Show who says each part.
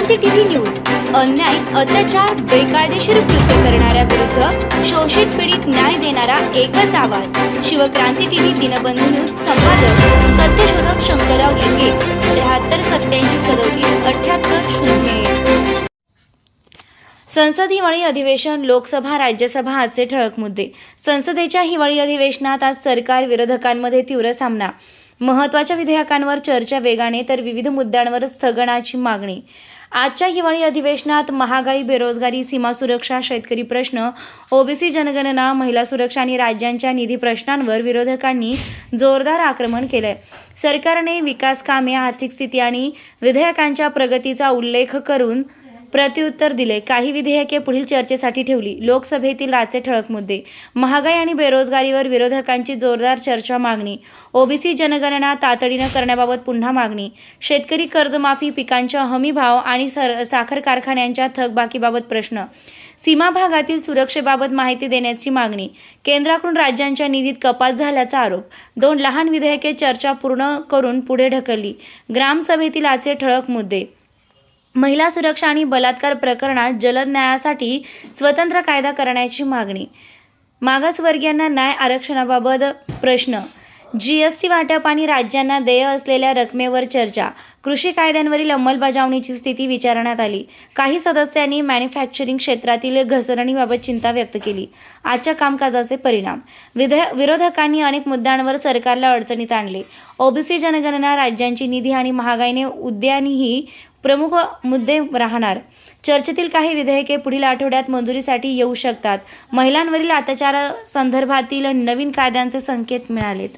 Speaker 1: Shivkranti TV news अन्याय, अत्याचार, बेकायदेशीर कृत्य करणाऱ्या विरुद्ध शोषित पीडित न्याय देणारा एकच आवाज. Shivkranti TV Dinbandhu news. संपादक सत्यशोधक शंकरराव लिंगे. 7387377880. संसद हिवाळी अधिवेशन. लोकसभा राज्यसभा आजचे ठळक मुद्दे. संसदेच्या हिवाळी अधिवेशनात आज सरकार विरोधकांमध्ये तीव्र सामना. महत्त्वाच्या विधेयकांवर चर्चा वेगाने तर विविध मुद्द्यांवर स्थगनाची मागणी. आजच्या हिवाळी अधिवेशनात महागाई, बेरोजगारी, सीमा सुरक्षा, शेतकरी प्रश्न, ओबीसी जनगणना, महिला सुरक्षा आणि राज्यांच्या निधी प्रश्नांवर विरोधकांनी जोरदार आक्रमण केलंय. सरकारने विकास कामे, आर्थिक स्थिती आणि विधेयकांच्या प्रगतीचा उल्लेख करून प्रत्युत्तर दिले. काही विधेयके पुढील चर्चेसाठी ठेवली. लोकसभेतील आजचे ठळक मुद्दे. महागाई आणि बेरोजगारीवर विरोधकांची जोरदार चर्चा, मागणी. ओबीसी जनगणना तातडीनं करण्याबाबत पुन्हा मागणी. शेतकरी कर्जमाफी, पिकांच्या हमी भाव आणि साखर कारखान्यांच्या थकबाकीबाबत प्रश्न. सीमा भागातील सुरक्षेबाबत माहिती देण्याची मागणी. केंद्राकडून राज्यांच्या निधीत कपात झाल्याचा आरोप. 2 लहान विधेयके चर्चा पूर्ण करून पुढे ढकलली. ग्रामसभेतील आजचे ठळक मुद्दे. महिला सुरक्षा आणि बलात्कार प्रकरणात जलद न्यायासाठी स्वतंत्र कायदा करण्याची मागणी. मागासवर्गीयांना न्याय आरक्षणाबाबत प्रश्न. जीएसटी वाटप आणि राज्यांना देय असलेल्या रकमेवर चर्चा. कृषी कायद्यांवरील अंमलबजावणीची स्थिती विचारण्यात आली. काही सदस्यांनी मॅन्युफॅक्चरिंग क्षेत्रातील घसरणीबाबत चिंता व्यक्त केली. आजच्या कामकाजाचे परिणाम. विरोधकांनी अनेक मुद्द्यांवर सरकारला अडचणीत आणले. ओबीसी जनगणना, राज्यांची निधी आणि महागाईने उद्यानीही प्रमुख मुद्दे राहणार. चर्चेतील काही विधेयके पुढील आठवड्यात मंजुरीसाठी येऊ शकतात. महिलांवरील अत्याचारासंदर्भातील नवीन कायद्यांचे संकेत मिळालेत.